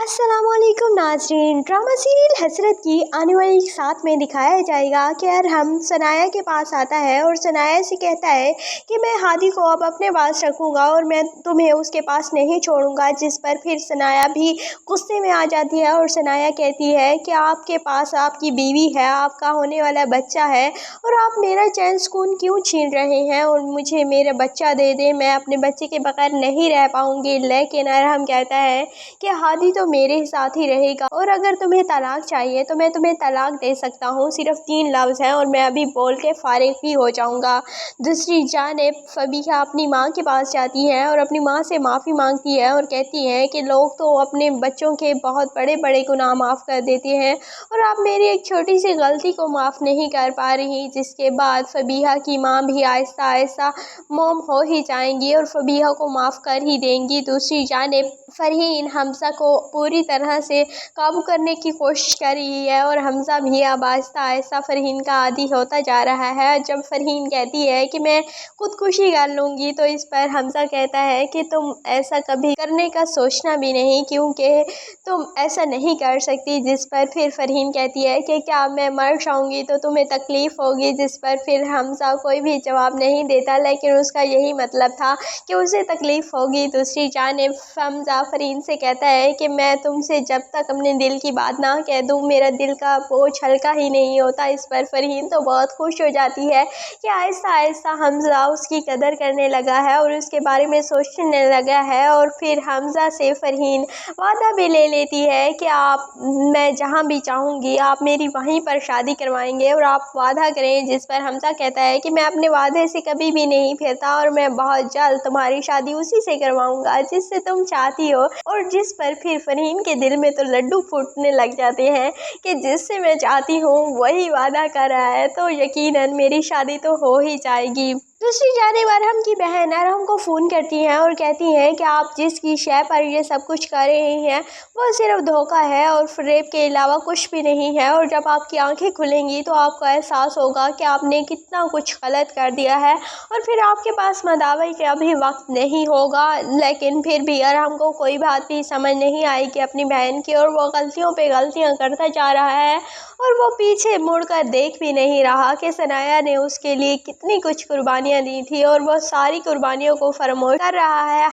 अस्सलाम वालेकुम नाज़रीन। ड्रामा सीरियल हसरत की आने वाली 7 में दिखाया जाएगा कि अरहम सनाया के पास आता है और सनाया से कहता है कि मैं हादी को अब अपने पास रखूँगा और मैं तुम्हें उसके पास नहीं छोड़ूंगा, जिस पर फिर सनाया भी गुस्से में आ जाती है और सनाया कहती है कि आपके पास आपकी बीवी है, आपका होने वाला बच्चा है और आप मेरा चैन सुकून क्यों छीन रहे हैं और मुझे मेरा बच्चा दे दें, मैं अपने बच्चे के बगैर नहीं रह पाऊँगी। लेकिन अरहम कहता है कि हादी तो मेरे साथ ही रहेगा और अगर तुम्हें तलाक चाहिए तो मैं तुम्हें तलाक दे सकता हूँ, सिर्फ 3 लफ्ज़ हैं और मैं अभी बोल के फारिग भी हो जाऊँगा। दूसरी जानिब फबीहा अपनी माँ के पास जाती है और अपनी माँ से माफ़ी मांगती है और कहती है कि लोग तो अपने बच्चों के बहुत बड़े बड़े गुनाह माफ़ कर देते हैं और आप मेरी एक छोटी सी गलती को माफ़ नहीं कर पा रही। जिसके बाद फबीहा की माँ भी आहिस्ता आहिस्ता मोम हो ही जाएंगी और फबीहा को माफ़ कर ही देंगी। दूसरी जानिब फरहीन हमज़ा को पूरी तरह से काबू करने की कोशिश कर रही है और हमज़ा भी अब आहिस्ता आहिस्ता फरहीन का आदी होता जा रहा है। जब फरहीन कहती है कि मैं खुदकुशी कर लूँगी तो इस पर हमज़ा कहता है कि तुम ऐसा कभी करने का सोचना भी नहीं, क्योंकि तुम ऐसा नहीं कर सकती। जिस पर फिर फरहीन कहती है कि क्या मैं मर जाऊँगी तो तुम्हें तकलीफ़ होगी, जिस पर फिर हमज़ा कोई भी जवाब नहीं देता, लेकिन उसका यही मतलब था कि उसे तकलीफ़ होगी। दूसरी जानिब हमज़ा फरहीन से कहता है कि मैं तुमसे जब तक अपने दिल की बात ना कह दूँ मेरा दिल का बोझ हल्का ही नहीं होता। इस पर फरहीन तो बहुत खुश हो जाती है कि आहिस्ता आहिस्ता हमज़ा उसकी कदर करने लगा है और उसके बारे में सोचने लगा है। और फिर हमज़ा से फरहीन वादा भी ले लेती है कि मैं जहाँ भी चाहूँगी आप मेरी वहीं पर शादी करवाएंगे और आप वादा करें। जिस पर हमज़ा कहता है कि मैं अपने वादे से कभी भी नहीं फिरता और मैं बहुत जल्द तुम्हारी शादी उसी से करवाऊँगा जिससे तुम चाहती हो। और जिस पर फिर फरहीन के दिल में तो लड्डू फूटने लग जाते हैं कि जिससे मैं चाहती हूँ वही वादा कर रहा है तो यकीनन मेरी शादी तो हो ही जाएगी। दूसरी जानिब अरहम की बहन अरहम को फ़ोन करती हैं और कहती हैं कि आप जिसकी शय पर ये सब कुछ कर रहे हैं वो सिर्फ धोखा है और रेप के अलावा कुछ भी नहीं है, और जब आपकी आंखें खुलेंगी तो आपको एहसास होगा कि आपने कितना कुछ गलत कर दिया है और फिर आपके पास मदावे का भी वक्त नहीं होगा। लेकिन फिर भी अरहम को कोई बात भी समझ नहीं आई कि अपनी बहन की, और वो गलतियों पे गलतियां करता जा रहा है और वो पीछे मुड़कर देख भी नहीं रहा कि सनाया ने उसके लिए कितनी कुछ कुर्बानियां दी थी और वो सारी कुर्बानियों को फरामोश कर रहा है।